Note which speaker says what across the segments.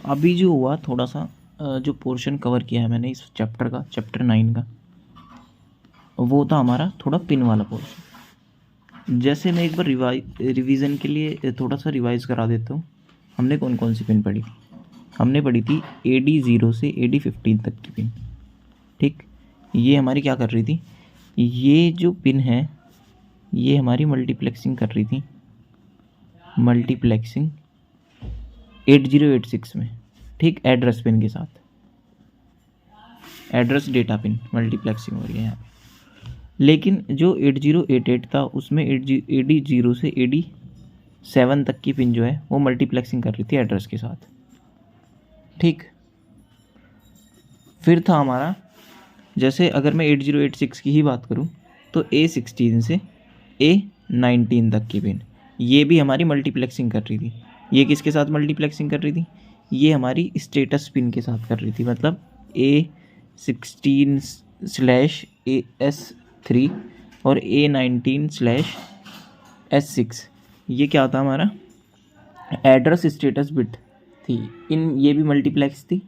Speaker 1: अभी जो हुआ थोड़ा सा जो पोर्शन कवर किया है मैंने इस चैप्टर का, चैप्टर 9 का, वो था हमारा थोड़ा पिन वाला पोर्शन। जैसे मैं एक बार रिवीजन के लिए थोड़ा सा रिवाइज करा देता हूँ। हमने कौन कौन सी पिन पढ़ी थी? हमने पढ़ी थी AD0 से AD15 तक की पिन। ठीक, ये हमारी क्या कर रही थी? ये जो पिन है ये हमारी मल्टीप्लेक्सिंग कर रही थी, मल्टीप्लेक्सिंग 8086 में। ठीक, एड्रेस पिन के साथ, एड्रेस डेटा पिन मल्टीप्लेक्सिंग हो रही है यहाँ पे। लेकिन जो 8088 था उसमें AD0 से AD7 तक की पिन जो है वो मल्टीप्लेक्सिंग कर रही थी एड्रेस के साथ। ठीक, फिर था हमारा, जैसे अगर मैं 8086 की ही बात करूं तो A16 से A19 तक की पिन, ये भी हमारी मल्टीप्लेक्सिंग कर रही थी। ये किसके साथ मल्टीप्लेक्सिंग कर रही थी? ये हमारी स्टेटस पिन के साथ कर रही थी, मतलब A16/AS3 और A19/S6। ये क्या था हमारा? एड्रेस स्टेटस बिट थी। ये भी मल्टीप्लेक्स थी।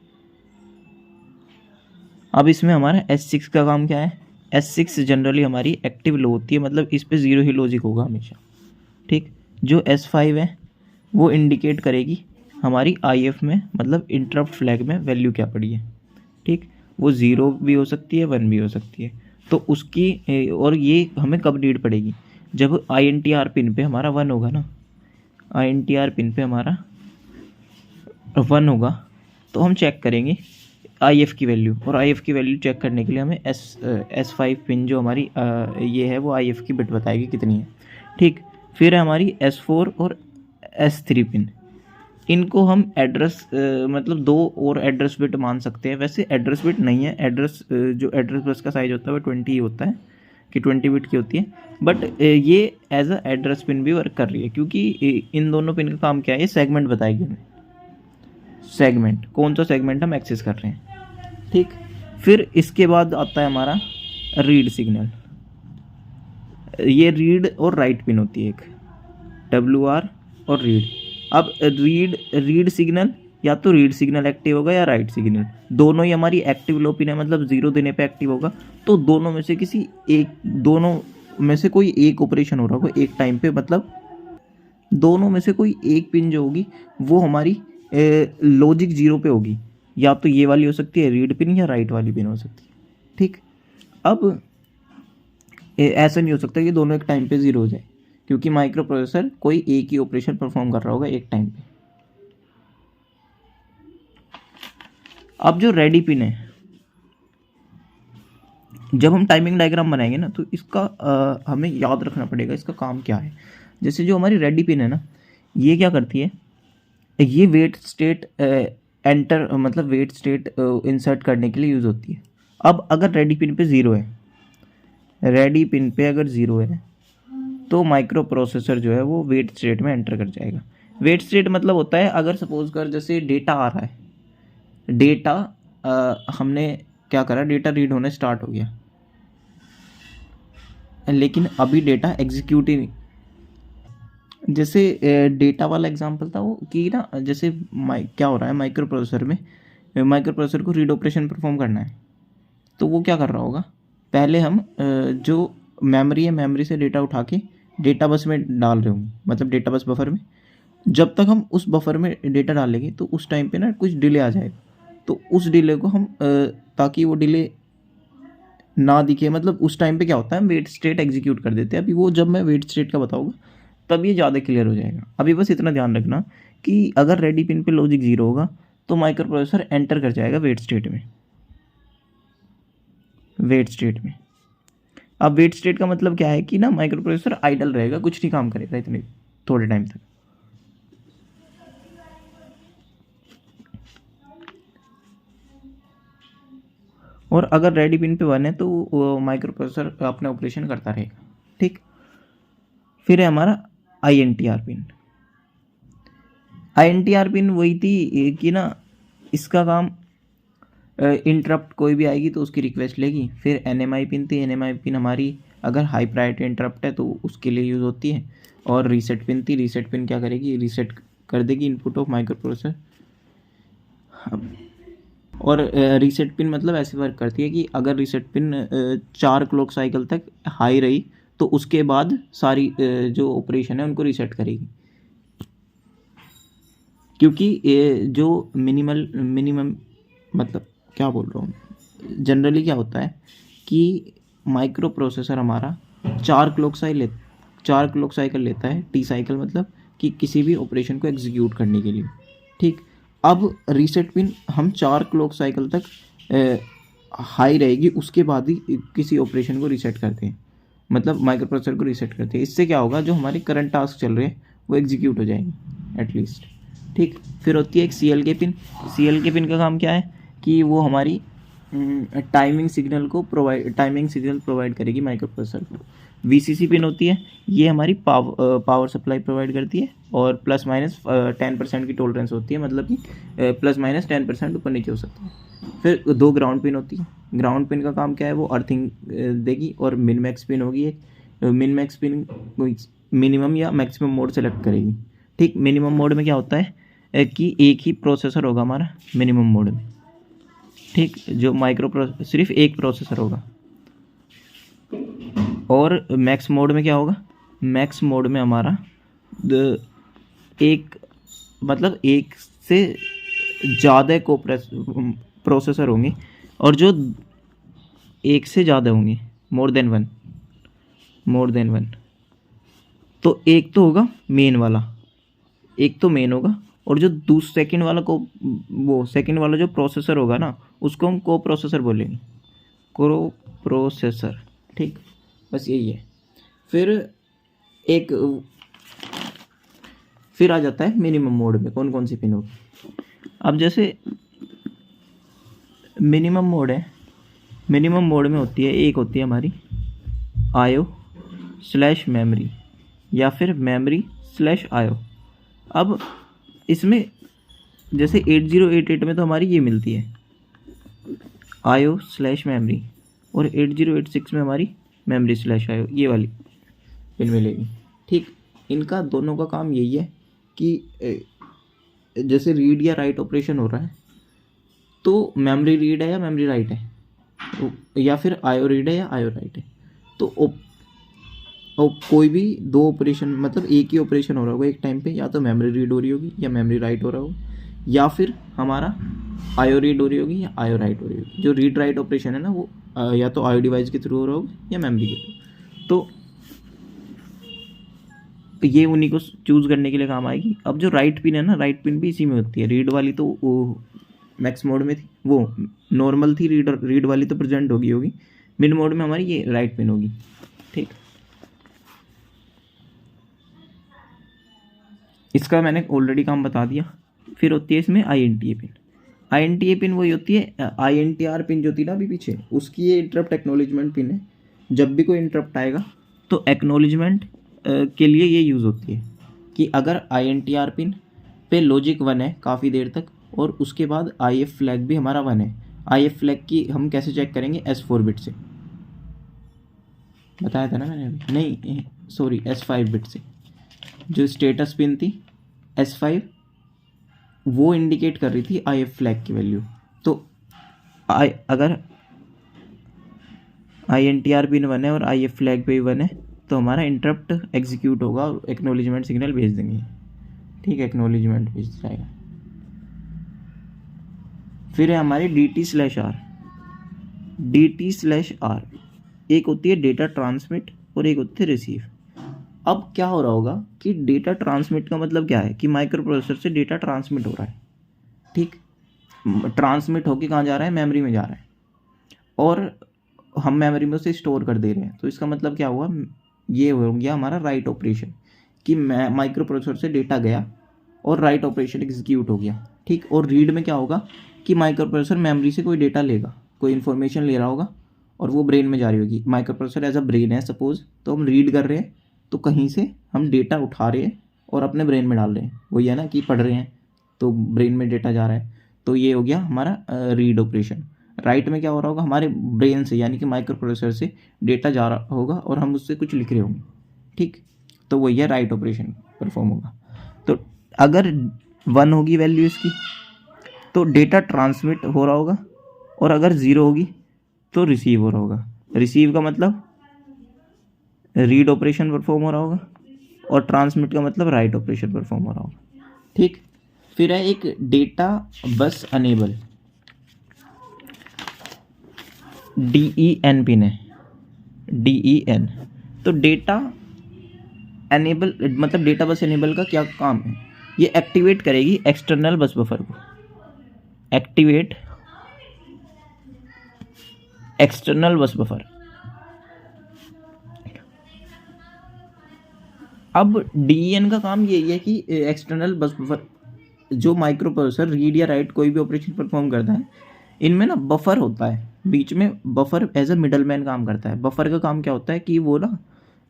Speaker 1: अब इसमें हमारा S6 का काम क्या है? S6 जनरली हमारी एक्टिव लो होती है, मतलब इस पे 0 ही लॉजिक होगा हमेशा। ठीक, जो S5 है वो इंडिकेट करेगी हमारी IF में, मतलब इंटरप्ट फ्लैग में वैल्यू क्या पड़ी है। ठीक, वो 0 भी हो सकती है, 1 भी हो सकती है। तो उसकी और ये हमें कब नीड पड़ेगी? जब INTR पिन पे हमारा 1 होगा ना, INTR पिन पे हमारा 1 होगा तो हम चेक करेंगे IF की वैल्यू, और IF की वैल्यू चेक करने के लिए हमें S5 पिन जो हमारी ये है वो IF की बिट बताएगी कितनी है। ठीक, फिर है हमारी S4 और S3 पिन। इनको हम एड्रेस मतलब 2 और एड्रेस बिट मान सकते हैं। वैसे एड्रेस बिट नहीं है, एड्रेस जो एड्रेस बस का साइज होता है वो 20 ही होता है, कि 20 बिट की होती है। बट ये एज अ एड्रेस पिन भी वर्क कर रही है, क्योंकि इन दोनों पिन का काम क्या है? ये सेगमेंट बताएगी हमें, सेगमेंट कौन सा सेगमेंट हम एक्सेस कर रहे हैं। ठीक, फिर इसके बाद आता है हमारा रीड सिग्नल। ये रीड और राइट पिन होती है एक, WR और रीड। अब रीड सिग्नल, या तो रीड सिग्नल एक्टिव होगा या राइट सिग्नल, दोनों ही हमारी एक्टिव लो पिन है, मतलब 0 देने पे एक्टिव होगा। तो दोनों में से किसी एक, दोनों में से कोई एक ऑपरेशन हो रहा होगा एक टाइम पे, मतलब दोनों में से कोई एक पिन जो होगी वो हमारी लॉजिक 0 पे होगी। या तो ये वाली हो सकती है रीड पिन, या राइट वाली पिन हो सकती है। ठीक, अब ऐसा नहीं हो सकता कि दोनों एक टाइम पे 0 हो जाए, क्योंकि माइक्रो प्रोसेसर कोई एक ही ऑपरेशन परफॉर्म कर रहा होगा एक टाइम पे। अब जो रेडी पिन है, जब हम टाइमिंग डायग्राम बनाएंगे ना तो इसका हमें याद रखना पड़ेगा इसका काम क्या है। जैसे जो हमारी रेडी पिन है ना, ये क्या करती है? ये वेट स्टेट एंटर, मतलब वेट स्टेट इंसर्ट करने के लिए यूज़ होती है। अब अगर रेडी पिन पे 0 है, रेडी पिन पे अगर 0 है तो माइक्रो प्रोसेसर जो है वो वेट स्टेट में एंटर कर जाएगा। वेट स्टेट मतलब होता है, अगर सपोज कर जैसे डेटा आ रहा है, डेटा हमने क्या करा, डेटा रीड होने स्टार्ट हो गया, लेकिन अभी डेटा एग्जीक्यूट ही नहीं। जैसे डेटा वाला एग्जांपल था वो, कि ना जैसे क्या हो रहा है माइक्रो प्रोसेसर में, माइक्रो प्रोसेसर को रीड ऑपरेशन परफॉर्म करना है, तो वो क्या कर रहा होगा? पहले हम जो मेमोरी है, मेमोरी से डेटा उठा के डेटा बस में डाल रहे होंगे, मतलब डेटा बस बफर में। जब तक हम उस बफर में डेटा डालेंगे तो उस टाइम पे ना कुछ डिले आ जाएगा, तो उस डिले को हम ताकि वो डिले ना दिखे, मतलब उस टाइम पे क्या होता है, हम वेट स्टेट एग्जीक्यूट कर देते हैं। अभी वो जब मैं वेट स्टेट का बताऊँगा तब ये ज़्यादा क्लियर हो जाएगा। अभी बस इतना ध्यान रखना कि अगर रेडी पिन पे लॉजिक 0 होगा तो माइक्रो प्रोसेसर एंटर कर जाएगा वेट स्टेट में, वेट स्टेट में। अब वेट स्टेट का मतलब क्या है कि ना माइक्रो प्रोसेसर आइडल रहेगा, कुछ नहीं काम करेगा इतने थोड़े टाइम तक। और अगर रेडी पिन पे 1 है तो माइक्रो प्रोसेसर अपना ऑपरेशन करता रहेगा। ठीक, फिर है हमारा INTR पिन। INTR पिन वही थी कि ना इसका काम इंटरप्ट कोई भी आएगी तो उसकी रिक्वेस्ट लेगी। फिर NMI पिन थी, NMI पिन हमारी अगर हाई प्रायोरिटी इंटरप्ट है तो उसके लिए यूज़ होती है। और रीसेट पिन थी, रीसेट पिन क्या करेगी, रीसेट कर देगी इनपुट ऑफ माइक्रो प्रोसेसर और रीसेट पिन मतलब ऐसे वर्क करती है कि अगर रीसेट पिन 4 क्लॉक साइकिल तक हाई रही तो उसके बाद सारी जो ऑपरेशन है उनको रीसेट करेगी, क्योंकि ये जो मिनिमम मतलब क्या बोल रहा हूँ, जनरली क्या होता है कि माइक्रो प्रोसेसर हमारा 4 क्लॉक साइकिल लेता है, टी साइकिल मतलब कि किसी भी ऑपरेशन को एग्जीक्यूट करने के लिए। ठीक, अब रीसेट पिन हम 4 क्लॉक साइकिल तक हाई रहेगी, उसके बाद ही किसी ऑपरेशन को रीसेट करते हैं, मतलब माइक्रो प्रोसेसर को रीसेट करते हैं। इससे क्या होगा, जो हमारे करंट टास्क चल रहे हैं वो एग्जीक्यूट हो जाएंगे एटलीस्ट। ठीक, फिर होती है एक CLK पिन। CLK पिन का काम क्या है कि वो हमारी टाइमिंग सिग्नल प्रोवाइड करेगी माइक्रो प्रोसेसर को। VCC पिन होती है, ये हमारी पावर सप्लाई प्रोवाइड करती है और प्लस माइनस 10% की टॉलरेंस होती है, मतलब कि प्लस माइनस 10% ऊपर नीचे हो सकता है। फिर 2 ग्राउंड पिन होती है। ग्राउंड पिन का काम क्या है, वो अर्थिंग देगी। और मिन मैक्स पिन होगी एक, मिन मैक्स पिन मिनिमम या मैक्सिमम मोड सेलेक्ट करेगी। ठीक, मिनिमम मोड में क्या होता है कि एक ही प्रोसेसर होगा हमारा मिनिमम मोड में। ठीक, जो सिर्फ एक प्रोसेसर होगा। और मैक्स मोड में क्या होगा, मैक्स मोड में हमारा एक से ज़्यादा प्रोसेसर होंगे, और जो एक से ज़्यादा होंगे, मोर देन वन। तो एक तो होगा मेन वाला, और जो सेकंड वाला जो प्रोसेसर होगा ना, उसको हम को प्रोसेसर बोलेंगे, को प्रोसेसर। ठीक, बस यही है। फिर आ जाता है मिनिमम मोड में कौन कौन सी पिन होगी। अब जैसे मिनिमम मोड है, मिनिमम मोड में एक होती है हमारी IO/मेमोरी या फिर memory/IO। अब इसमें जैसे 8088 में तो हमारी ये मिलती है IO/मेमोरी, और 8086 में हमारी memory/IO ये वाली पिन मिलेगी। ठीक, इनका दोनों का काम यही है कि जैसे रीड या राइट ऑपरेशन हो रहा है तो मेमोरी रीड है या मेमोरी राइट है, या फिर IO रीड है या IO राइट है। तो कोई भी 2 ऑपरेशन, मतलब एक ही ऑपरेशन हो रहा होगा एक टाइम पे, या तो मेमोरी रीड हो रही होगी या मेमोरी राइट हो रहा होगा, या फिर हमारा IO रीड हो रही होगी या IO राइट हो रही होगी। जो रीड राइट ऑपरेशन है ना, वो या तो IO डिवाइस के थ्रू हो रहा होगा या मेमोरी के थ्रू। तो ये उन्हीं को चूज़ करने के लिए काम आएगी। अब जो राइट पिन है ना, राइट पिन भी इसी में होती है। रीड वाली तो वो मैक्स मोड में थी, वो नॉर्मल थी, रीड वाली तो प्रेजेंट होगी। मिन मोड में हमारी ये राइट पिन होगी। ठीक, इसका मैंने ऑलरेडी काम बता दिया। फिर होती है इसमें INTA पिन। INTA पिन वही होती है, INTR पिन जो थी ना अभी पीछे, उसकी ये इंटरप्ट एक्नॉलेजमेंट पिन है। जब भी कोई इंटरप्ट आएगा तो एक्नॉलेजमेंट के लिए ये यूज़ होती है कि अगर INTR पिन पे लॉजिक 1 है काफ़ी देर तक, और उसके बाद IF फ्लैग भी हमारा 1 है। IF फ्लैग की हम कैसे चेक करेंगे, S4 बिट से, बताया था ना मैंने अभी, नहीं सॉरी S5 बिट से। जो स्टेटस पिन थी S5, वो इंडिकेट कर रही थी IF फ्लैग की वैल्यू। तो अगर INTR पिन 1 है और IF फ्लैग पे 1 है तो हमारा इंटरप्ट एग्जीक्यूट होगा और एक्नॉलेजमेंट सिग्नल भेज देंगे। ठीक है, एक्नॉलेजमेंट भेज जाएगा। फिर है हमारी DT/R। एक होती है डेटा ट्रांसमिट और एक होती है रिसीव। अब क्या हो रहा होगा कि डेटा ट्रांसमिट का मतलब क्या है कि माइक्रो प्रोसेसर से डेटा ट्रांसमिट हो रहा है। ठीक, ट्रांसमिट होके कहाँ जा रहा है, मेमोरी में जा रहा है, और हम मेमोरी में उसे स्टोर कर दे रहे हैं। तो इसका मतलब क्या हुआ, ये हो गया हमारा राइट ऑपरेशन, कि माइक्रो प्रोसेसर से डेटा गया और राइट ऑपरेशन एग्जीक्यूट हो गया। ठीक, और रीड में क्या होगा कि माइक्रो प्रोसेसर मेमोरी से कोई डेटा लेगा, कोई इन्फॉर्मेशन ले रहा होगा और वो ब्रेन में जा रही होगी। Micro processor as a brain है सपोज, तो हम रीड कर रहे हैं तो कहीं से हम डेटा उठा रहे हैं और अपने ब्रेन में डाल रहे हैं। वही है ना कि पढ़ रहे हैं तो ब्रेन में डेटा जा रहा है। तो ये हो गया हमारा रीड ऑपरेशन। राइट में क्या हो रहा होगा, हमारे ब्रेन से यानी कि माइक्रो प्रोसेसर से डेटा जा रहा होगा और हम उससे कुछ लिख रहे होंगे। ठीक, तो वही है राइट ऑपरेशन परफॉर्म होगा। तो अगर 1 होगी वैल्यू इसकी तो डेटा ट्रांसमिट हो रहा होगा, और अगर ज़ीरो होगी तो रिसीव हो रहा होगा। रिसीव का मतलब रीड ऑपरेशन परफॉर्म हो रहा होगा, और ट्रांसमिट का मतलब राइट ऑपरेशन परफॉर्म हो रहा होगा। ठीक, फिर है एक data bus enable, DEN pin है, DEN। तो डेटा एनेबल मतलब डेटा बस एनेबल का क्या काम है, ये एक्टिवेट करेगी एक्सटर्नल बस बफर को, एक्टिवेट एक्सटर्नल बस बफर। अब DEN का काम यही है कि एक्सटर्नल बस बफर, जो माइक्रो प्रोसेसर रीड या राइट कोई भी ऑपरेशन परफॉर्म करता है, इनमें ना बफर होता है बीच में, buffer as a middle man काम करता है। बफर का काम क्या होता है कि वो ना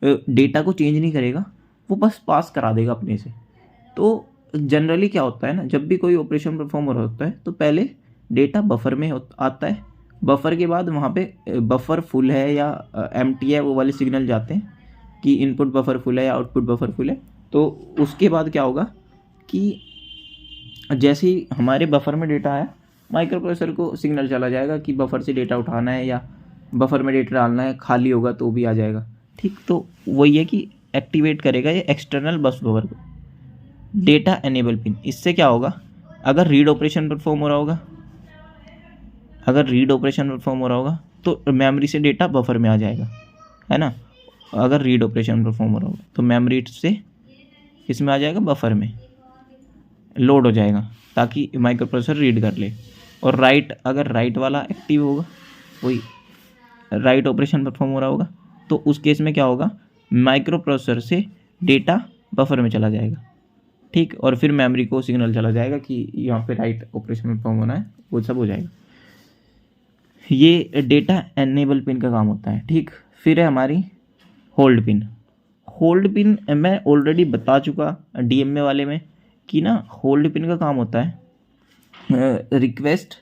Speaker 1: डेटा को चेंज नहीं करेगा, वो बस पास करा देगा अपने से। तो जनरली क्या होता है ना, जब भी कोई ऑपरेशन परफॉर्म हो रहा होता है तो पहले डेटा बफर में आता है, बफर के बाद वहाँ पे बफर फुल है या एम्प्टी है वो वाले सिग्नल जाते हैं कि इनपुट बफर फुल है या आउटपुट बफर फुल है। तो उसके बाद क्या होगा कि जैसे ही हमारे बफर में डेटा आया, माइक्रो प्रोसेसर को सिग्नल चला जाएगा कि बफर से डेटा उठाना है या बफर में डेटा डालना है, खाली होगा तो भी आ जाएगा। ठीक, तो वही है कि एक्टिवेट करेगा ये एक्सटर्नल बस बफर को, डेटा एनेबल पिन। इससे क्या होगा, अगर रीड ऑपरेशन परफॉर्म हो रहा होगा, अगर रीड ऑपरेशन परफॉर्म हो रहा होगा तो मेमोरी से डेटा बफर में आ जाएगा, है ना। अगर रीड ऑपरेशन परफॉर्म हो रहा होगा तो मेमोरी से इसमें आ जाएगा, बफर में लोड हो जाएगा ताकि माइक्रो प्रोसेसर रीड कर ले। और राइट, अगर राइट वाला एक्टिव होगा, वही राइट ऑपरेशन परफॉर्म हो रहा होगा, तो उस केस में क्या होगा, माइक्रो प्रोसेसर से डेटा बफर में चला जाएगा। ठीक, और फिर मेमोरी को सिग्नल चला जाएगा कि यहाँ पे राइट ऑपरेशन परफॉर्म होना है, वो सब हो जाएगा। ये डेटा एनेबल पिन का काम होता है। ठीक, फिर है हमारी होल्ड पिन। होल्ड पिन मैं ऑलरेडी बता चुका DMA वाले में कि ना, होल्ड पिन का काम होता है रिक्वेस्ट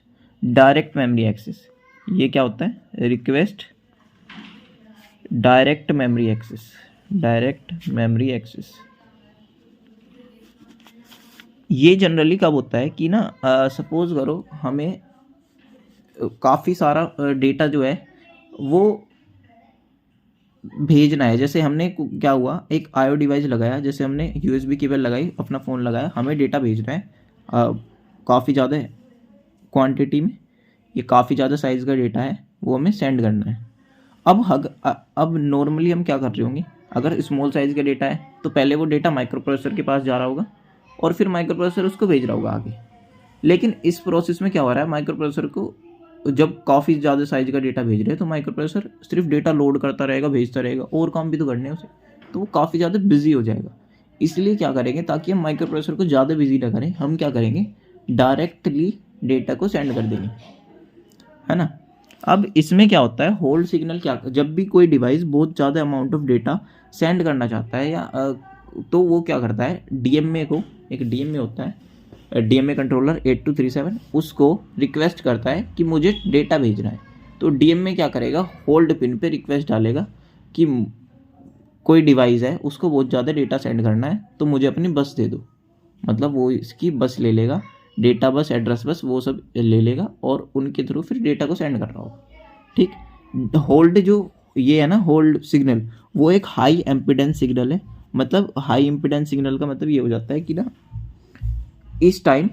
Speaker 1: डायरेक्ट मेमोरी एक्सेस। ये क्या होता है, request direct memory access, direct memory access. ये जनरली कब होता है कि ना, सपोज करो हमें काफ़ी सारा डेटा जो है वो भेजना है। जैसे हमने क्या हुआ, एक IO डिवाइस लगाया, जैसे हमने USB केबल लगाई, अपना फ़ोन लगाया, हमें डेटा भेजना है काफ़ी ज़्यादा क्वांटिटी में, ये काफ़ी ज़्यादा साइज़ का डेटा है, वो हमें सेंड करना है। अब नॉर्मली हम क्या कर रहे होंगे, अगर स्मॉल साइज़ का डेटा है तो पहले वो डेटा माइक्रो प्रोसेसर के पास जा रहा होगा और फिर माइक्रो प्रोसेसर उसको भेज रहा होगा आगे। लेकिन इस प्रोसेस में क्या हो रहा है, माइक्रो प्रोसेसर को जब काफ़ी ज़्यादा साइज़ का डेटा भेज रहे हैं तो माइक्रो प्रोसेसर सिर्फ डेटा लोड करता रहेगा, भेजता रहेगा, और काम भी तो करने हैं उसे, तो वो काफ़ी ज़्यादा बिजी हो जाएगा। इसलिए क्या करेंगे, ताकि हम माइक्रो प्रोसेसर को ज़्यादा बिजी ना करें, हम क्या करेंगे, डायरेक्टली डेटा को सेंड कर देंगे, है ना। अब इसमें क्या होता है, होल्ड सिग्नल क्या, जब भी कोई डिवाइस बहुत ज़्यादा अमाउंट ऑफ डेटा सेंड करना चाहता है या तो वो क्या करता है, DMA को, एक DMA होता है, DMA कंट्रोलर 8237, उसको रिक्वेस्ट करता है कि मुझे डेटा भेजना है। तो DMA क्या करेगा, होल्ड पिन पे रिक्वेस्ट डालेगा कि कोई डिवाइस है उसको बहुत ज़्यादा डेटा सेंड करना है तो मुझे अपनी बस दे दो। मतलब वो इसकी बस ले लेगा, डेटा बस, एड्रेस बस, वो सब ले लेगा और उनके थ्रू फिर डेटा को सेंड कर रहा होगा। ठीक, होल्ड जो ये है ना, होल्ड सिग्नल, वो एक हाई एम्पिडेंस सिग्नल है। मतलब हाई एम्पिडेंस सिग्नल का मतलब ये हो जाता है कि ना, इस टाइम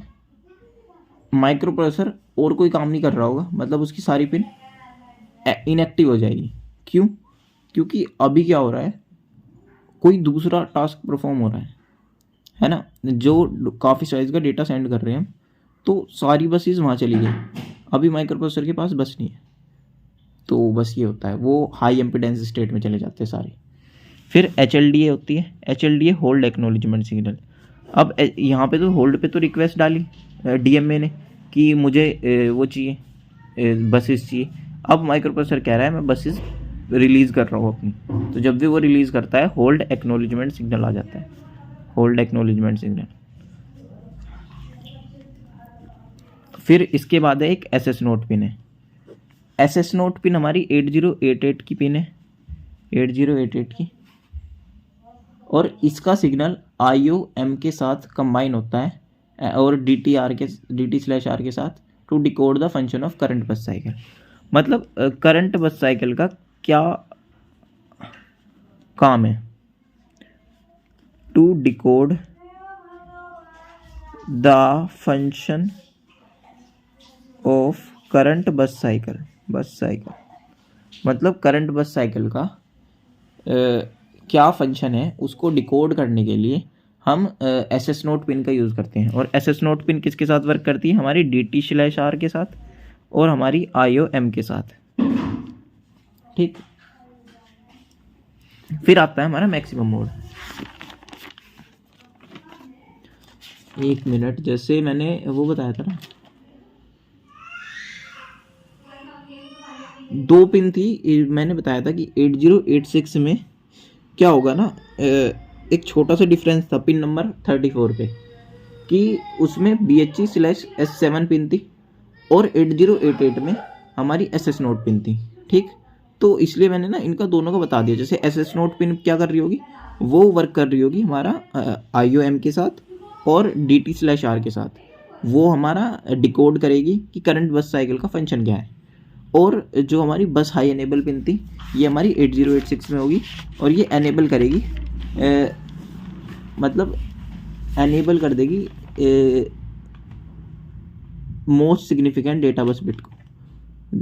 Speaker 1: माइक्रो प्रोसेसर और कोई काम नहीं कर रहा होगा, मतलब उसकी सारी पिन इनएक्टिव हो जाएगी। क्यों, क्योंकि अभी क्या हो रहा है, कोई दूसरा टास्क परफॉर्म हो रहा है ना, जो काफ़ी साइज़ का डेटा सेंड कर रहे हैं हम, तो सारी बसेस वहाँ चली गई, अभी माइक्रो प्रोसेसर के पास बस नहीं है। तो बस ये होता है, वो हाई एम्पिडेंस स्टेट में चले जाते हैं सारे। फिर HLDA होती है, HLDA होल्ड एक्नॉलेजमेंट सिग्नल। अब यहाँ पे तो होल्ड पे तो रिक्वेस्ट डाली DMA ने कि मुझे वो चाहिए, बसेस चाहिए। अब माइक्रो प्रोसेसर कह रहा है मैं बसेस रिलीज़ कर रहा हूँ अपनी, तो जब भी वो रिलीज़ करता है होल्ड एक्नॉलेजमेंट सिग्नल आ जाता है, होल्ड एक्नॉलेजमेंट सिग्नल। फिर इसके बाद है एक SS नोट पिन है। SS नोट पिन हमारी 8088 की पिन है, 8088 की, और इसका सिग्नल IOM के साथ कंबाइन होता है और dt/r के साथ to decode the function of current bus cycle. मतलब करंट बस साइकिल का क्या काम है? To decode the function of current bus cycle. मतलब करंट बस साइकिल का क्या फंक्शन है उसको डिकोड करने के लिए हम SS नोट पिन का यूज़ करते हैं। और SS नोट पिन किसके साथ वर्क करती है? हमारी dt/r के साथ और हमारी IOM के साथ। ठीक, फिर आता है हमारा मैक्सिमम मोड। एक मिनट, जैसे मैंने वो बताया था ना, 2 पिन थी, मैंने बताया था कि 8086 में क्या होगा ना, एक छोटा सा डिफरेंस था पिन नंबर 34 पे, कि उसमें BHE/S7 पिन थी और 8088 में हमारी SS नोट पिन थी। ठीक, तो इसलिए मैंने ना इनका दोनों का बता दिया। जैसे SS नोट पिन क्या कर रही होगी, वो वर्क कर रही होगी हमारा IOM के साथ और dt/r के साथ। वो हमारा डिकोड करेगी कि करंट बस साइकिल का फंक्शन क्या है। और जो हमारी बस हाई एनेबल पिन थी ये हमारी 8086 में होगी और ये एनेबल करेगी, मतलब एनेबल कर देगी most significant data bus bit को।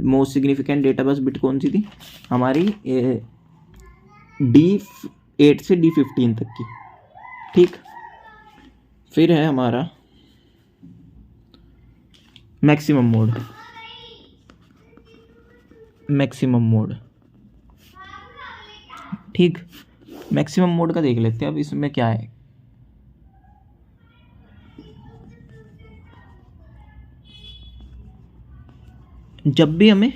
Speaker 1: Most significant data bus bit कौन सी थी? हमारी D8 से D15 तक की। ठीक, फिर है हमारा मैक्सिमम मोड। ठीक, मैक्सिमम मोड का देख लेते हैं अब इसमें क्या है। जब भी हमें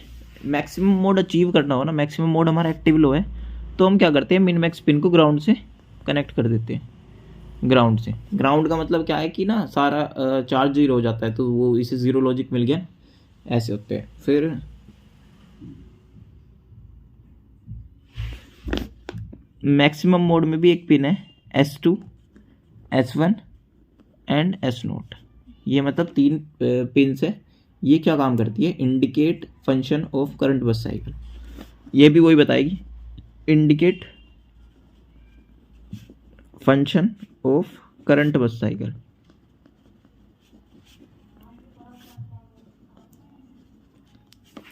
Speaker 1: मैक्सिमम मोड अचीव करना हो ना, मैक्सिमम मोड हमारा एक्टिव लो है, तो हम क्या करते हैं, मिन मैक्स पिन को ग्राउंड से कनेक्ट कर देते हैं। ग्राउंड से, ग्राउंड का मतलब क्या है कि ना सारा चार्ज जीरो हो जाता है, तो वो इसे जीरो लॉजिक मिल गया, ऐसे होते हैं। फिर मैक्सिमम मोड में भी एक पिन है S2, S1 and S note. ये मतलब 3 पिन्स है। ये क्या काम करती है? Indicate function of current bus cycle. ये भी वही बताएगी, indicate function of current bus cycle.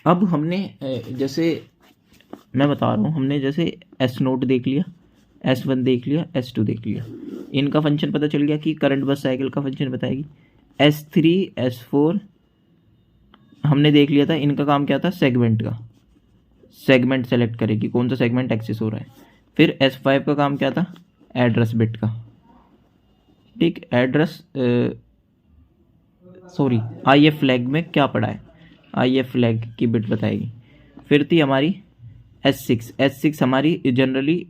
Speaker 1: अब हमने जैसे मैं बता रहा हूँ, हमने जैसे S नोट देख लिया, S1 देख लिया, S2 देख लिया, इनका फंक्शन पता चल गया कि करंट बस साइकिल का फंक्शन बताएगी। S3, S4 हमने देख लिया था, इनका काम क्या था? सेगमेंट का, सेगमेंट सेलेक्ट करेगी कौन सा सेगमेंट एक्सेस हो रहा है। फिर S5 का काम क्या था? एड्रेस बिट का। ठीक, एड्रेस सॉरी IF फ्लैग में क्या पड़ा है, IF फ्लैग की बिट बताएगी। फिर थी हमारी S6 हमारी जनरली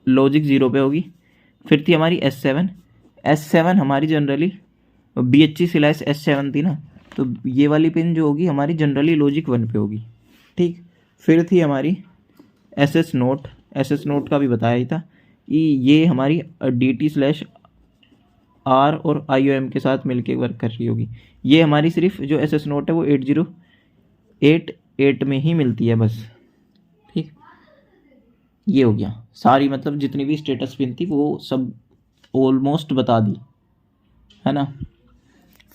Speaker 1: लॉजिक 0 पे होगी। फिर थी हमारी S7 हमारी जनरली BHE/S7 थी ना, तो ये वाली पिन जो होगी हमारी जनरली लॉजिक 1 पे होगी। ठीक, फिर थी हमारी SS नोट का भी बताया ही था कि ये हमारी dt/r और IOM के साथ मिलके वर्क कर रही होगी। ये हमारी सिर्फ जो SS नोट है वो 8088 में ही मिलती है बस। ठीक, ये हो गया सारी, मतलब जितनी भी स्टेटस पिन थी वो सब ऑलमोस्ट बता दी, है ना।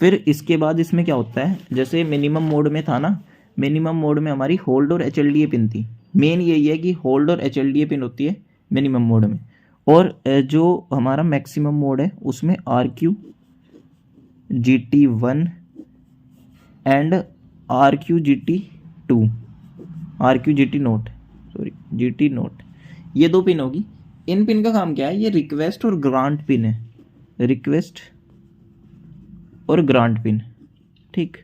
Speaker 1: फिर इसके बाद इसमें क्या होता है, जैसे मिनिमम मोड में था ना, मिनिमम मोड में हमारी होल्ड और HLDA पिन थी। मेन यही है कि होल्ड और HLDA पिन होती है मिनिमम मोड में। और जो हमारा मैक्सिमम मोड है उसमें RQ, GT1 and RQ GT note, ये 2 पिन होगी। इन पिन का काम क्या है? ये रिक्वेस्ट और ग्रांट पिन है, रिक्वेस्ट और ग्रांट पिन। ठीक,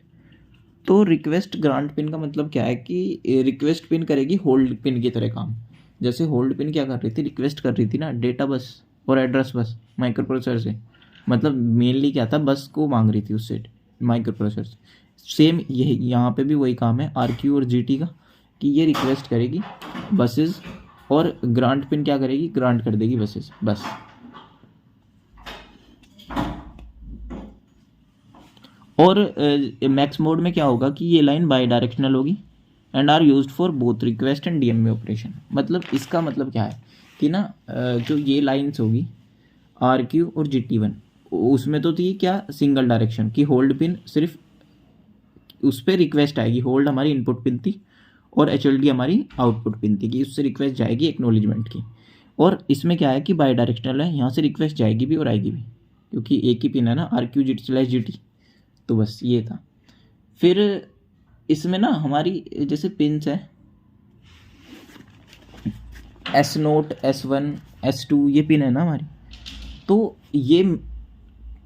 Speaker 1: तो रिक्वेस्ट ग्रांट पिन का मतलब क्या है कि रिक्वेस्ट पिन करेगी होल्ड पिन की तरह काम। जैसे होल्ड पिन क्या कर रही थी? रिक्वेस्ट कर रही थी ना डेटा बस और एड्रेस बस माइक्रो प्रोसेसर से, मतलब मेनली क्या था, बस को मांग रही थी उससे माइक्रो प्रोसेसर से। सेम यही यहाँ पे भी वही काम है RQ और GT का, कि ये रिक्वेस्ट करेगी बसेस और ग्रांट पिन क्या करेगी? ग्रांट कर देगी बसेस बस। और मैक्स मोड में क्या होगा कि ये लाइन बाई डायरेक्शनल होगी and are used for both request and DMA operation. मतलब इसका मतलब क्या है कि ना जो ये लाइन्स होगी आर क्यू और GT1, उसमें तो थी क्या सिंगल डायरेक्शन की होल्ड पिन, सिर्फ उस पर रिक्वेस्ट आएगी, होल्ड हमारी इनपुट पिन थी और HLD हमारी आउटपुट पिन थी कि उससे रिक्वेस्ट जाएगी एक्नॉलेजमेंट की। और इसमें क्या है कि बाई डायरेक्शनल है, यहाँ से रिक्वेस्ट जाएगी भी और आएगी भी, क्योंकि एक ही पिन है ना RQ/GT। तो बस ये था। फिर इसमें ना हमारी जैसे पिन्स है S0, S1, S2, ये पिन है ना हमारी, तो ये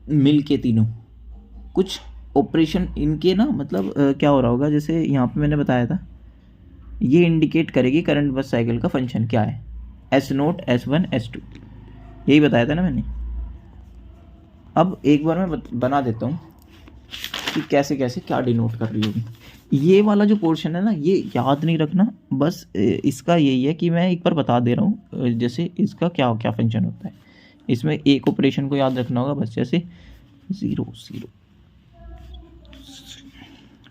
Speaker 1: मिल के तीनों कुछ ऑपरेशन इनके ना मतलब क्या हो रहा होगा, जैसे यहाँ पे मैंने बताया था ये इंडिकेट करेगी करंट बस साइकिल का फंक्शन क्या है, S0, S1, S2, यही बताया था ना मैंने। अब एक बार मैं बना देता हूँ कि कैसे कैसे क्या डिनोट कर रही होगी। ये वाला जो पोर्शन है ना ये याद नहीं रखना, बस इसका यही है कि मैं एक बार बता दे रहा हूँ जैसे इसका क्या क्या फंक्शन होता है। इसमें एक ऑपरेशन को याद रखना होगा बस, जैसे 0 0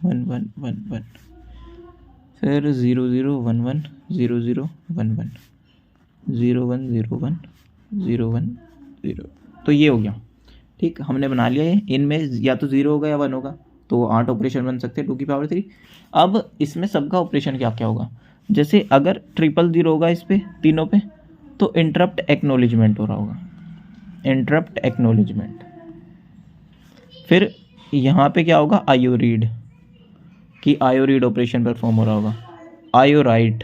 Speaker 1: 1 1 1 1, फिर 0 0 1 1 0 0 1 1 0 1 0 1 0 1 0। तो ये हो गया, ठीक, हमने बना लिया ये। इनमें या तो 0 होगा या 1 होगा, तो 8 ऑपरेशन बन सकते हैं 2 की पावर 3। अब इसमें सबका ऑपरेशन क्या क्या होगा, जैसे अगर 000 होगा इस पे तीनों पे, तो इंटरप्ट एक्नॉलेजमेंट हो रहा होगा, इंटरप्ट एक्नॉलेजमेंट। फिर यहाँ पे क्या होगा, IO रीड, कि IO रीड ऑपरेशन परफॉर्म हो रहा होगा। IO राइट,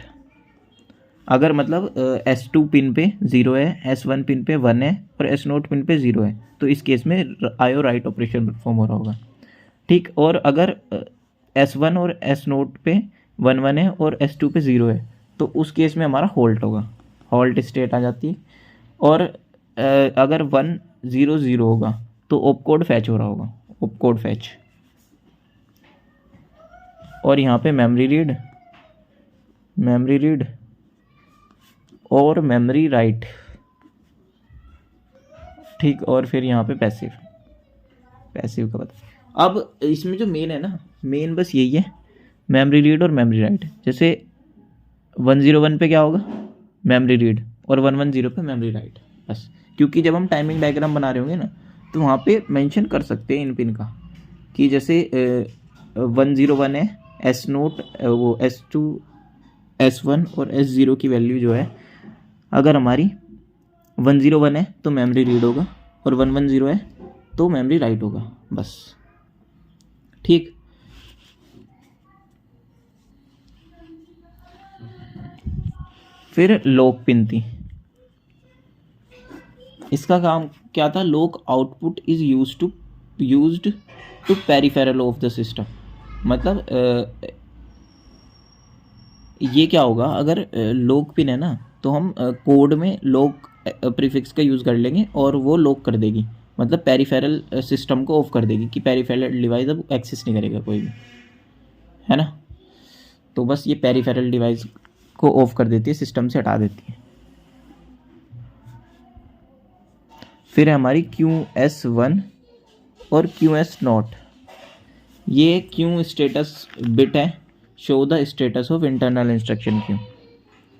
Speaker 1: अगर मतलब S2 पिन पे 0 है, S1 पिन पे 1 है और S0 पिन पे 0 है, तो इस केस में IO राइट ऑपरेशन परफॉर्म हो रहा होगा, ठीक। और अगर S1 और S0 पे 1 1 है और S2 पे 0 है, तो उस केस में हमारा होल्ट होगा, होल्ट स्टेट आ जाती है। और अगर 1 0 0 होगा तो ऑपकोड फैच हो रहा होगा, ऑपकोड फैच। और यहाँ पे मेमोरी रीड और मेमोरी राइट, ठीक। और फिर यहाँ पे पैसिव का बता। अब इसमें जो मेन है ना, मेन बस यही है, मेमोरी रीड और मेमोरी राइट। जैसे 101 पे क्या होगा, मेमोरी रीड, और 110 पे मेमोरी राइट, बस। क्योंकि जब हम टाइमिंग डायग्राम बना रहे होंगे ना, तो वहाँ पे मेंशन कर सकते हैं इन पिन का, कि जैसे 101 है, S0 वो S2 S1 और S0 की वैल्यू जो है, अगर हमारी 101 है तो मेमोरी रीड होगा, और 110 है तो मेमोरी राइट होगा, बस, ठीक। फिर लॉक पिन थी, इसका काम क्या था, lock output is used to peripheral of the system. मतलब ये क्या होगा, अगर लॉक पिन है ना, तो हम कोड में लॉक प्रीफिक्स का यूज़ कर लेंगे और वो लॉक कर देगी, मतलब पेरिफेरल सिस्टम को ऑफ कर देगी, कि पेरिफेरल डिवाइस अब एक्सेस नहीं करेगा कोई भी, है ना। तो बस ये पेरिफेरल डिवाइस को ऑफ कर देती है, सिस्टम से हटा देती है। फिर है हमारी QS1 और QS0, ये क्यू स्टेटस बिट है, show the status of internal instruction queue,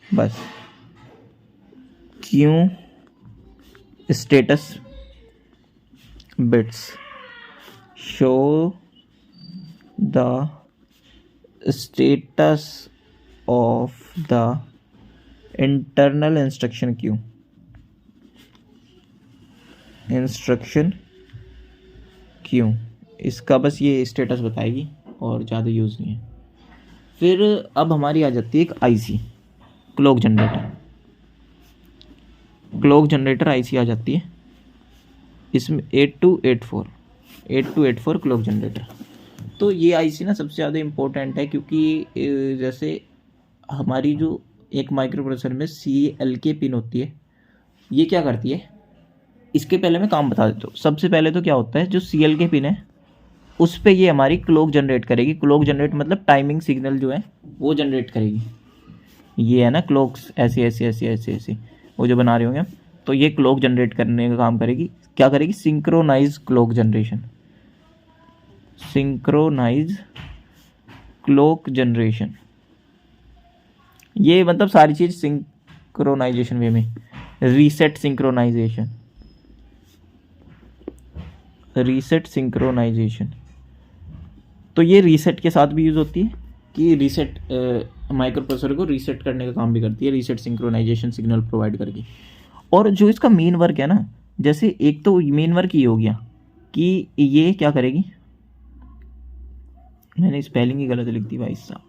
Speaker 1: बस। Queue status bits show the status of the internal instruction queue, इसका बस ये स्टेटस बताएगी और ज़्यादा यूज़ नहीं है। फिर अब हमारी आ जाती है एक IC, क्लॉक जनरेटर IC आ जाती है, इसमें 8284 क्लॉक जनरेटर। तो ये IC ना सबसे ज़्यादा इम्पोर्टेंट है, क्योंकि जैसे हमारी जो एक माइक्रो प्रोसेसर में CLK पिन होती है, ये क्या करती है, इसके पहले मैं काम बता देता हूँ। सबसे पहले तो क्या होता है, जो CLK पिन है उस पर ये हमारी क्लॉक जनरेट करेगी। क्लॉक जनरेट मतलब टाइमिंग सिग्नल जो है वो जनरेट करेगी। ये है ना क्लॉक्स, ऐसे वो जो बना रहे होंगे, तो ये क्लॉक जनरेट करने का काम करेगी। क्या करेगी, synchronize clock generation. Synchronize clock generation, ये मतलब सारी चीज सिंक्रोनाइजेशन वे में। रीसेट सिंक्रोनाइजेशन, रीसेट सिंक्रोनाइजेशन, तो ये रीसेट के साथ भी यूज़ होती है कि रीसेट माइक्रो प्रोसेसर को रीसेट करने का काम भी करती है, रीसेट सिंक्रोनाइजेशन सिग्नल प्रोवाइड करके। और जो इसका मेन वर्क है ना, जैसे एक तो मेन वर्क ये हो गया कि ये क्या करेगी, मैंने स्पेलिंग ही गलत लिख दी भाई साहब,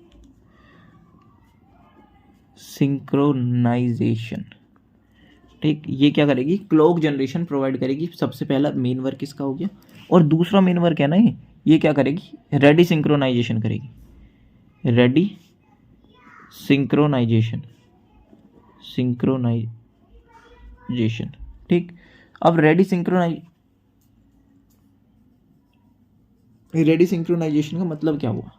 Speaker 1: सिंक्रोनाइजेशन, ठीक, ये क्या करेगी, क्लॉक जनरेशन प्रोवाइड करेगी, सबसे पहला मेन वर्क इसका हो गया। और दूसरा मेन वर्क है ना ये क्या करेगी, रेडी सिंक्रोनाइजेशन करेगी, रेडी सिंक्रोनाइजेशन, सिंक्रोनाइजेशन, ठीक। अब रेडी सिंक्रोनाइजेशन का मतलब क्या हुआ,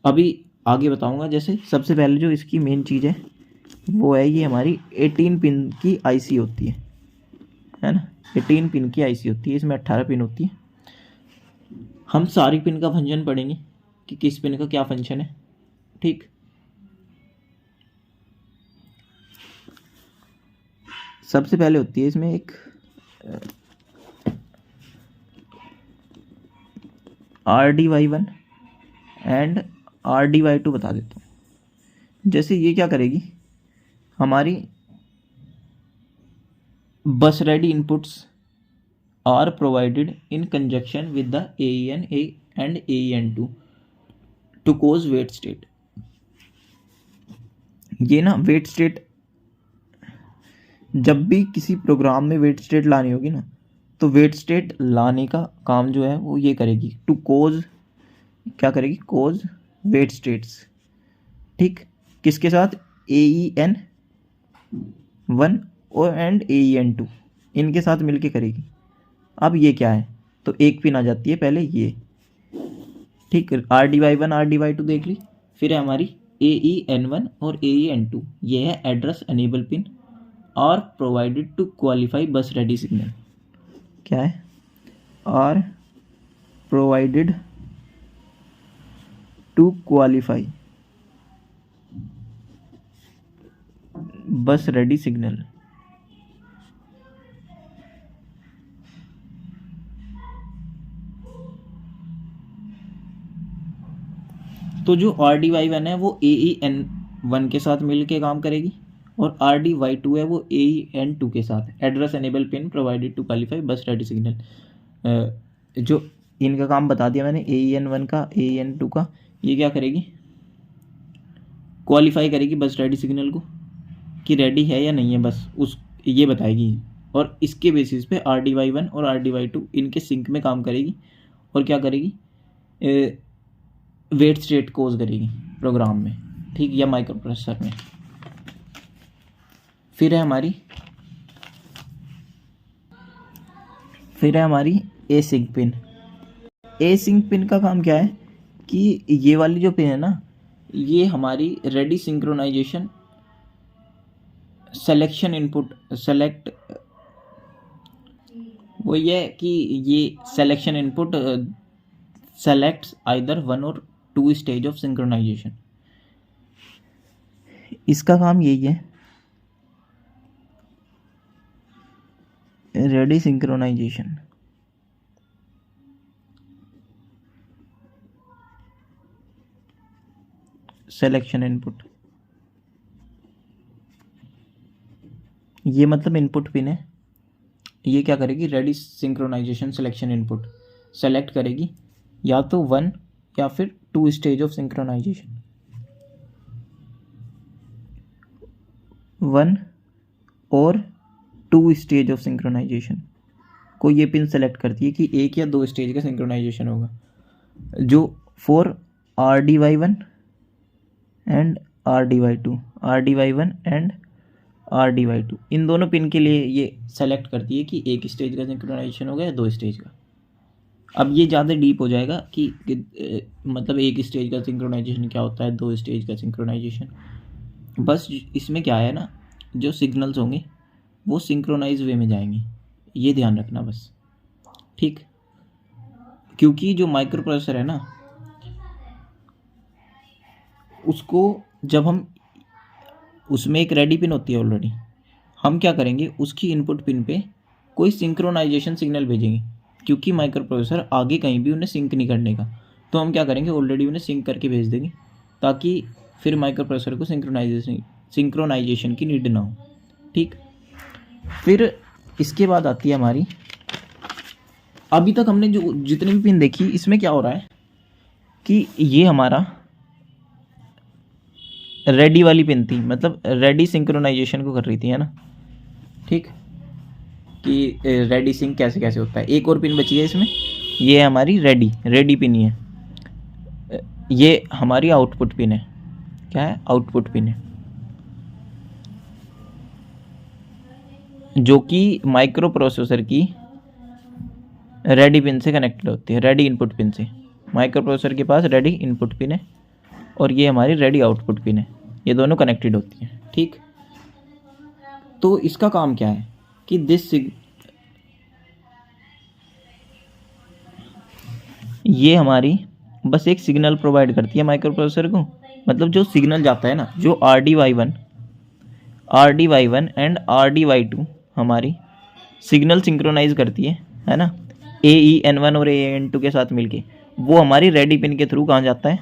Speaker 1: अभी आगे बताऊंगा। जैसे सबसे पहले जो इसकी मेन चीज़ है वो है ये हमारी 18 पिन की आईसी होती है ना, 18 पिन की आईसी होती है, इसमें 18 पिन होती है। हम सारी पिन का फंक्शन पढ़ेंगे कि किस पिन का क्या फंक्शन है, ठीक। सबसे पहले होती है इसमें एक RDY1 एंड RDY2 बता देता हूँ। जैसे ये क्या करेगी, हमारी bus ready inputs are provided in conjunction with the AEN and AEN2 to cause wait state. ये ना वेट स्टेट, जब भी किसी प्रोग्राम में वेट स्टेट लानी होगी ना, तो वेट स्टेट लाने का काम जो है वो ये करेगी, टू कोज, क्या करेगी, कोज वेट स्टेट्स, ठीक। किसके साथ, AEN1 और एंड AEN2, इनके साथ मिलके करेगी। अब ये क्या है, तो एक पिन आ जाती है पहले ये, ठीक, RDY1 RDY2 देख ली। फिर है हमारी AEN1 और AEN2, ये है address enable pin are provided to qualify bus ready signal, क्या है, are provided to qualify bus ready signal. तो जो RDY1 है वो AEN1 के साथ मिल के काम करेगी, और RDY2 है वो AEN2 के साथ, address enable pin provided to qualify bus ready signal. जो इनका काम बता दिया मैंने, AEN1 का, AEN2 का, ये क्या करेगी, क्वालिफाई करेगी बस रेडी सिग्नल को कि रेडी है या नहीं है, बस उस ये बताएगी। और इसके बेसिस पे RDY1 और RDY2 इनके सिंक में काम करेगी, और क्या करेगी, वेट स्टेट कोज करेगी प्रोग्राम में, ठीक, या माइक्रो प्रोसेसर में। फिर है हमारी एसिंक पिन। एसिंक पिन का काम क्या है कि ये वाली जो पिन है ना, ये हमारी ready synchronization selection input, select, वो ये कि ये सेलेक्शन इनपुट सेलेक्ट्स आइदर 1 और 2 स्टेज ऑफ सिंक्रोनाइजेशन। इसका काम यही है, रेडी सिंक्रोनाइजेशन, सेलेक्शन इनपुट, ये मतलब इनपुट पिन है। ये क्या करेगी, ready synchronization selection input select करेगी, या तो 1 या फिर 2 स्टेज ऑफ सिंक्रोनाइजेशन, 1 और 2 स्टेज ऑफ सिंक्रोनाइजेशन को ये पिन सेलेक्ट करती है कि 1 या 2 स्टेज का सिंक्रोनाइजेशन होगा। जो for RDY1 and RDY1 and RDY2, इन दोनों पिन के लिए ये सेलेक्ट करती है कि 1 स्टेज का सिंक्रोनाइजेशन होगा या 2 स्टेज का। अब ये ज़्यादा डीप हो जाएगा कि मतलब 1 स्टेज का सिंक्रोनाइजेशन क्या होता है, 2 स्टेज का सिंक्रोनाइजेशन। बस इसमें क्या है ना, जो सिग्नल्स होंगे वो सिंक्रोनाइज वे में जाएंगे, ये ध्यान रखना बस, ठीक। क्योंकि जो माइक्रो प्रोसेसर है ना, उसको जब हम, उसमें एक रेडी पिन होती है ऑलरेडी, हम क्या करेंगे उसकी इनपुट पिन पे कोई सिंक्रोनाइजेशन सिग्नल भेजेंगे, क्योंकि माइक्रो प्रोसेसर आगे कहीं भी उन्हें सिंक नहीं करने का, तो हम क्या करेंगे ऑलरेडी उन्हें सिंक करके भेज देंगे, ताकि फिर माइक्रो प्रोसेसर को सिंक्रोनाइजेशन की नीड ना हो। ठीक, फिर इसके बाद आती है हमारी, अभी तक हमने जो जितनी भी पिन देखी, इसमें क्या हो रहा है कि ये हमारा रेडी वाली पिन थी, मतलब रेडी सिंक्रोनाइजेशन को कर रही थी, है ना। ठीक, कि रेडी सिंक कैसे कैसे होता है। एक और पिन बची है इसमें, ये है हमारी रेडी पिन ही है, ये हमारी आउटपुट पिन है। क्या है? आउटपुट पिन है, जो कि माइक्रो प्रोसेसर की रेडी पिन से कनेक्टेड होती है, रेडी इनपुट पिन से। माइक्रो प्रोसेसर के पास रेडी इनपुट पिन है और ये हमारी रेडी आउटपुट पिन है, ये दोनों कनेक्टेड होती हैं। ठीक, तो इसका काम क्या है कि ये हमारी बस एक सिग्नल प्रोवाइड करती है माइक्रो प्रोसेसर को, मतलब जो सिग्नल जाता है ना, जो RDY1 एंड RDY2 हमारी सिग्नल सिंक्रोनाइज करती है ना, AEN1 और AEN2 के साथ मिलके, वो हमारी रेडी पिन के थ्रू कहाँ जाता है,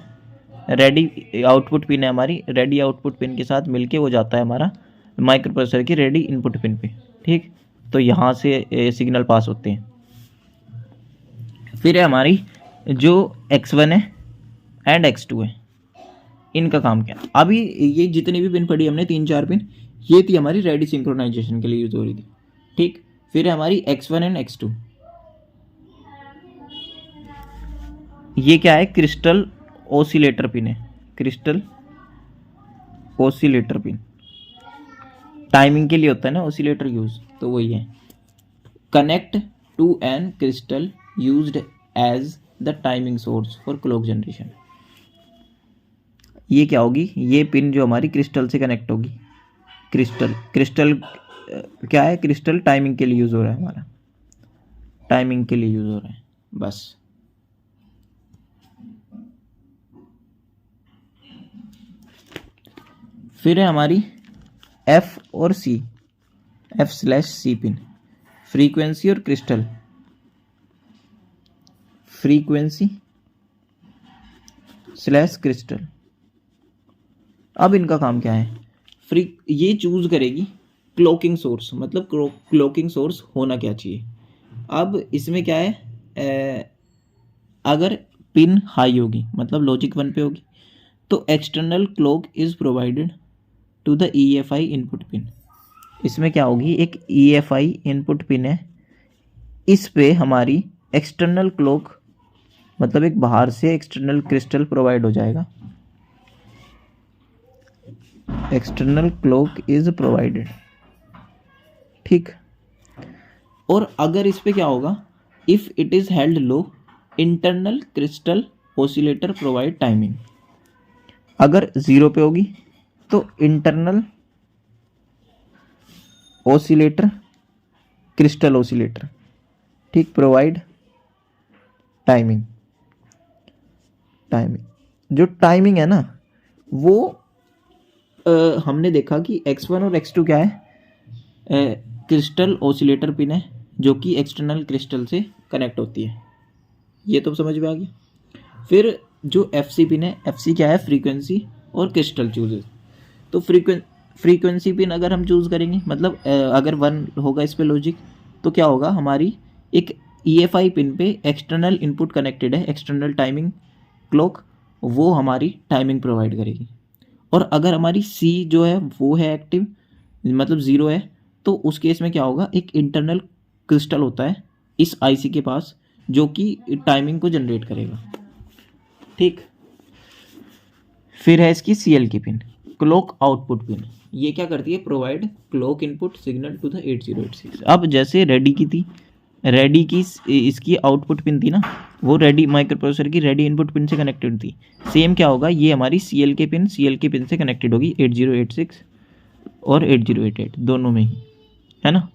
Speaker 1: रेडी आउटपुट पिन है हमारी, रेडी आउटपुट पिन के साथ मिलके वो जाता है हमारा माइक्रो प्रोसेसर की रेडी इनपुट पिन पे। ठीक, तो यहाँ से सिग्नल पास होते हैं। फिर है हमारी जो X1 है एंड X2 है, इनका काम क्या है। अभी ये जितनी भी पिन पड़ी हमने 3-4 पिन, ये थी हमारी रेडी सिंक्रोनाइजेशन के लिए यूज हो रही थी। ठीक, फिर है हमारी X1 एंड X2, ये क्या है, क्रिस्टल ओसिलेटर पिन है, क्रिस्टल ओसिलेटर पिन, टाइमिंग के लिए होता है ना ओसिलेटर यूज, तो वही है। Connect to an crystal used as the timing source for clock generation. ये क्या होगी, ये पिन जो हमारी क्रिस्टल से कनेक्ट होगी, क्रिस्टल क्या है, क्रिस्टल टाइमिंग के लिए यूज हो रहा है हमारा, टाइमिंग के लिए यूज हो रहा है बस। फिर है हमारी F और C, F/C पिन, फ्रीक्वेंसी और क्रिस्टल, फ्रीक्वेंसी / क्रिस्टल। अब इनका काम क्या है, ये चूज करेगी क्लॉकिंग सोर्स, मतलब क्लॉकिंग सोर्स होना क्या चाहिए। अब इसमें क्या है, अगर पिन हाई होगी, मतलब लॉजिक 1 पे होगी, तो external clock is provided to the EFI input pin. इसमें क्या होगी, एक EFI इनपुट पिन है, इस पे हमारी एक्सटर्नल क्लॉक, मतलब एक बाहर से एक्सटर्नल क्रिस्टल प्रोवाइड हो जाएगा, एक्सटर्नल क्लॉक इज प्रोवाइडेड। ठीक, और अगर इस पे क्या होगा, if it is held low, internal crystal oscillator provide timing. अगर 0 पे होगी तो इंटरनल ओसिलेटर, क्रिस्टल ओसिलेटर, ठीक, प्रोवाइड टाइमिंग। जो टाइमिंग है ना, वो हमने देखा कि X1 और X2 क्या है, क्रिस्टल ओसिलेटर पिन है, जो कि एक्सटर्नल क्रिस्टल से कनेक्ट होती है, ये तो समझ में आ गया। फिर जो FC पिन है, FC क्या है, फ्रीक्वेंसी और क्रिस्टल चूजेस। तो फ्रीक्वेंसी पिन अगर हम चूज़ करेंगे, मतलब अगर 1 होगा इस पे लॉजिक, तो क्या होगा, हमारी एक EFI पिन पे एक्सटर्नल इनपुट कनेक्टेड है, एक्सटर्नल टाइमिंग क्लॉक, वो हमारी टाइमिंग प्रोवाइड करेगी। और अगर हमारी C जो है वो है एक्टिव, मतलब 0 है, तो उस केस में क्या होगा, एक इंटरनल क्रिस्टल होता है इस IC के पास, जो कि टाइमिंग को जनरेट करेगा। ठीक, फिर है इसकी CL की पिन, क्लॉक आउटपुट पिन, ये क्या करती है, provide clock input signal to the 8086। अब जैसे रेडी की थी, रेडी की इसकी आउटपुट पिन थी ना, वो रेडी माइक्रो प्रोसेसर की रेडी इनपुट पिन से कनेक्टेड थी। सेम क्या होगा, ये हमारी CL के पिन से कनेक्टेड होगी 8086 और 8088 दोनों में ही, है ना।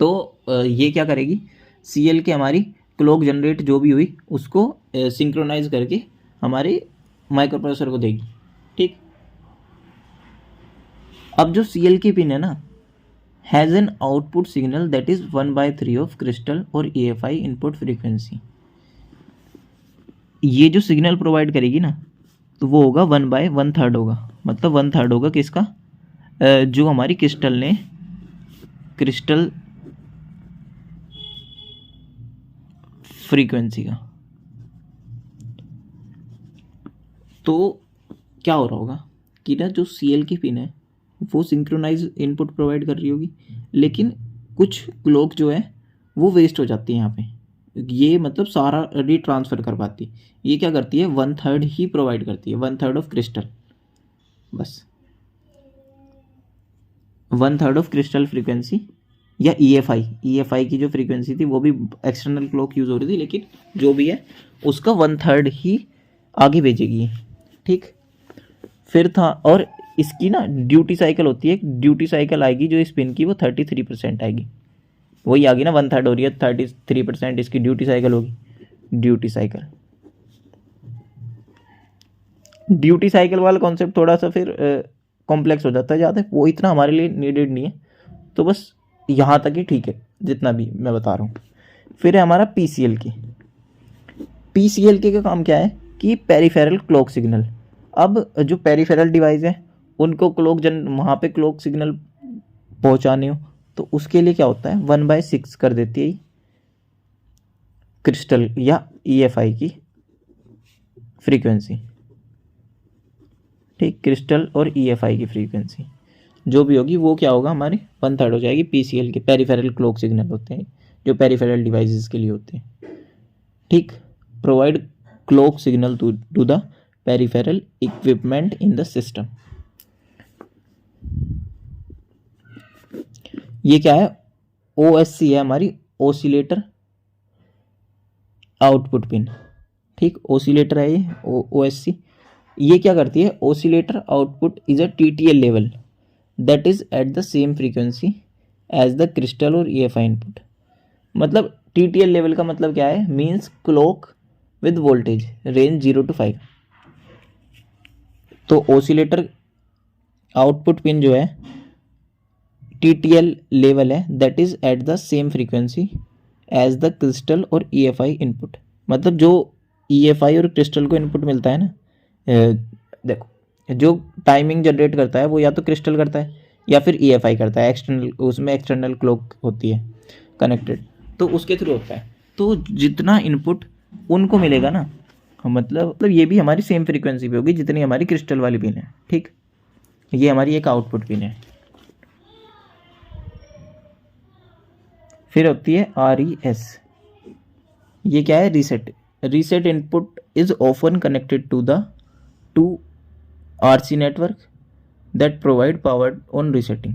Speaker 1: तो ये क्या करेगी, CL के हमारी क्लॉक जनरेट जो भी हुई उसको सिंक्रोनाइज करके हमारे माइक्रो प्रोसेसर को देगी। ठीक, अब जो CL की पिन है ना, has an output signal that is 1/3 of crystal और EFI इनपुट फ्रीक्वेंसी। ये जो सिग्नल प्रोवाइड करेगी ना, तो वो होगा 1/1/3 होगा, मतलब 1/3 होगा किसका, जो हमारी क्रिस्टल फ्रीक्वेंसी का। तो क्या हो रहा होगा कि ना जो CL की पिन है वो सिंक्रोनाइज इनपुट प्रोवाइड कर रही होगी, लेकिन कुछ क्लॉक जो है वो वेस्ट हो जाती है यहाँ पे, ये मतलब सारा ट्रांसफ़र कर पाती। ये क्या करती है, 1/3 ही प्रोवाइड करती है, 1/3 ऑफ क्रिस्टल, बस 1/3 ऑफ क्रिस्टल फ्रीक्वेंसी या EFI की जो फ्रीक्वेंसी थी वो भी एक्सटर्नल क्लॉक यूज़ हो रही थी, लेकिन जो भी है उसका 1/3 ही आगे भेजेगी। ठीक, फिर था, और इसकी ना ड्यूटी साइकिल होती है, ड्यूटी साइकिल आएगी जो इस पिन की वो 33% आएगी, वही आ गई ना, 1/3 हो रही है, 33% इसकी ड्यूटी साइकिल होगी। ड्यूटी साइकिल वाला कॉन्सेप्ट थोड़ा सा फिर कॉम्प्लेक्स हो जाता है ज़्यादा, वो इतना हमारे लिए नीडेड नहीं है, तो बस यहाँ तक ही ठीक है जितना भी मैं बता रहा हूँ। फिर है हमारा PCL का काम क्या है कि पेरिफेरल क्लॉक सिग्नल। अब जो पेरिफेरल डिवाइस है उनको वहाँ पे क्लॉक सिग्नल पहुँचाने हो तो उसके लिए क्या होता है, 1/6 कर देती है क्रिस्टल या EFI की फ्रीक्वेंसी। ठीक, क्रिस्टल और EFI की फ्रीक्वेंसी जो भी होगी वो क्या होगा, हमारी 1/3 हो जाएगी PCL के। पेरिफेरल क्लॉक सिग्नल होते हैं जो पेरिफेरल डिवाइसेस के लिए होते हैं। ठीक, provide clock signal to the peripheral equipment in the system. ये क्या है, OSC है हमारी, ओसिलेटर आउटपुट पिन। ठीक, ओसिलेटर है ये OSC। ये क्या करती है, oscillator output is a TTL level that is at the same frequency as the crystal और EFI इनपुट। मतलब TTL लेवल का मतलब क्या है, means clock with voltage range 0 to 5। तो ओसिलेटर आउटपुट पिन जो है TTL लेवल है, that is at the same frequency as the crystal और EFI इनपुट। मतलब जो EFI और क्रिस्टल को इनपुट मिलता है ना, देखो जो टाइमिंग जनरेट करता है वो या तो क्रिस्टल करता है या फिर EFI करता है, एक्सटर्नल, उसमें एक्सटर्नल क्लॉक होती है कनेक्टेड, तो उसके थ्रू होता है। तो जितना इनपुट उनको मिलेगा ना, मतलब ये भी हमारी सेम फ्रीक्वेंसी पे होगी जितनी हमारी क्रिस्टल वाली पिन है। ठीक, ये हमारी एक आउटपुट पिन है। फिर होती है RES। ये क्या है, reset input is often connected to RC network that provide power on resetting.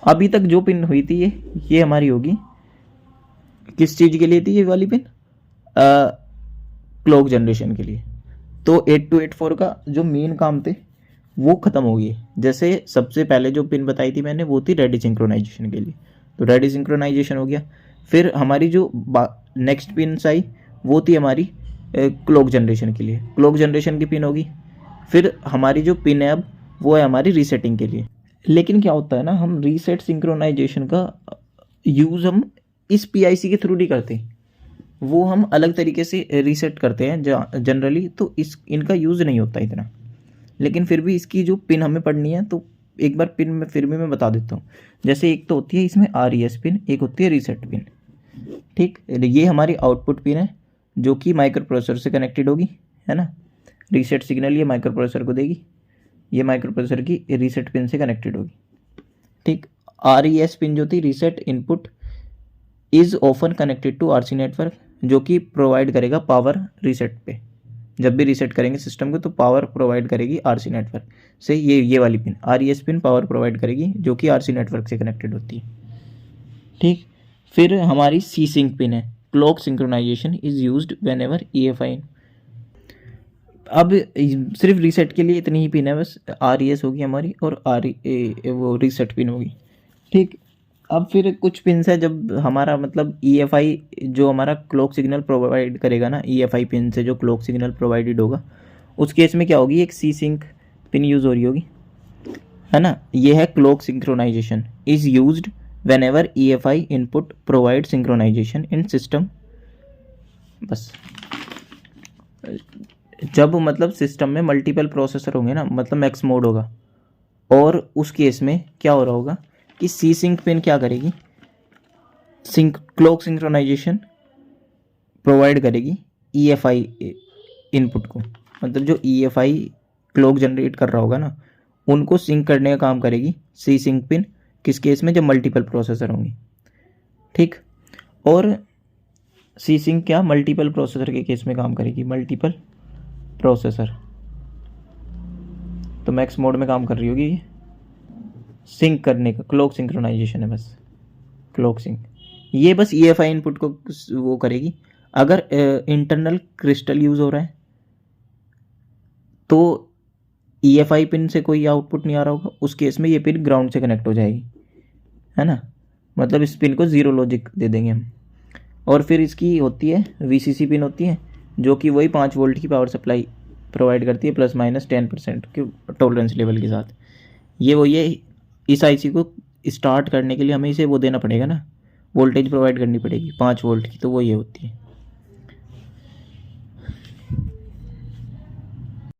Speaker 1: अभी तक जो पिन हुई थी ये हमारी होगी, किस चीज़ के लिए थी ये वाली पिन, क्लॉक जनरेशन के लिए। तो 8284 का जो मेन काम थे वो ख़त्म हो गए। जैसे सबसे पहले जो पिन बताई थी मैंने वो थी रेडी सिंक्रोनाइजेशन के लिए, तो रेडी सिंक्रोनाइजेशन हो गया। फिर हमारी जो नेक्स्ट पिन आई वो थी हमारी क्लॉक जनरेशन के लिए, क्लॉक जनरेशन की पिन होगी। फिर हमारी जो पिन है अब वो है हमारी रीसेटिंग के लिए। लेकिन क्या होता है ना, हम रीसेट सिंक्रोनाइजेशन का यूज़ हम इस PIC के थ्रू नहीं करते, वो हम अलग तरीके से रीसेट करते हैं जनरली, तो इनका यूज़ नहीं होता इतना। लेकिन फिर भी इसकी जो पिन हमें पढ़नी है तो एक बार पिन में फिर भी मैं बता देता हूँ। जैसे एक तो होती है इसमें RES पिन, एक होती है रीसेट पिन। ठीक, ये हमारी आउटपुट पिन है जो कि माइक्रो प्रोसेसर से कनेक्टेड होगी, है ना। रीसेट सिग्नल ये माइक्रो प्रोसेसर को देगी, ये माइक्रो प्रोसेसर की रीसेट पिन से कनेक्टेड होगी। ठीक, RES पिन जो थी, reset input is often connected to RC network, जो कि प्रोवाइड करेगा पावर रीसेट पे। जब भी रीसेट करेंगे सिस्टम को तो पावर प्रोवाइड करेगी RC नेटवर्क से। ये वाली pin RES pin power provide करेगी जो कि RC नेटवर्क से कनेक्टेड होती है। ठीक, फिर हमारी C सिंक पिन है, clock synchronization is used whenever EFI। अब सिर्फ रीसेट के लिए इतनी ही पिन है, बस RES होगी हमारी और वो रीसेट पिन होगी। ठीक, अब फिर कुछ पिन्स है जब हमारा मतलब EFI जो हमारा क्लॉक सिग्नल प्रोवाइड करेगा ना, EFI पिन से जो क्लॉक सिग्नल प्रोवाइडेड होगा, उस केस में क्या होगी, एक सी सिंक पिन यूज़ हो रही होगी, है ना। ये है clock synchronization is used whenever EFI input provide synchronization in system. बस जब मतलब सिस्टम में मल्टीपल प्रोसेसर होंगे ना, मतलब मैक्स मोड होगा, और उस केस में क्या हो रहा होगा कि सी सिंक पिन क्या करेगी, क्लॉक सिंक्रोनाइजेशन प्रोवाइड करेगी EFI इनपुट को, मतलब जो EFI क्लॉक जनरेट कर रहा होगा ना, उनको सिंक करने का काम करेगी सी सिंक पिन। किस केस में, जब मल्टीपल प्रोसेसर होंगे, ठीक। और सी सिंक क्या मल्टीपल प्रोसेसर के केस में काम करेगी, मल्टीपल प्रोसेसर तो मैक्स मोड में काम कर रही होगी, सिंक करने का क्लॉक सिंक्रोनाइजेशन है, बस क्लॉक सिंक। ये बस EFI इनपुट को वो करेगी। अगर इंटरनल क्रिस्टल यूज़ हो रहा है तो EFI पिन से कोई आउटपुट नहीं आ रहा होगा, उस केस में ये पिन ग्राउंड से कनेक्ट हो जाएगी, है ना। मतलब इस पिन को ज़ीरो लॉजिक दे देंगे हम। और फिर इसकी होती है VCC पिन होती है, जो कि वही 5 वोल्ट की पावर सप्लाई प्रोवाइड करती है ±10% के टॉलरेंस लेवल के साथ। ये वही है, इस IC को स्टार्ट करने के लिए हमें इसे वो देना पड़ेगा ना, वोल्टेज प्रोवाइड करनी पड़ेगी 5 वोल्ट की, तो वो ये होती है।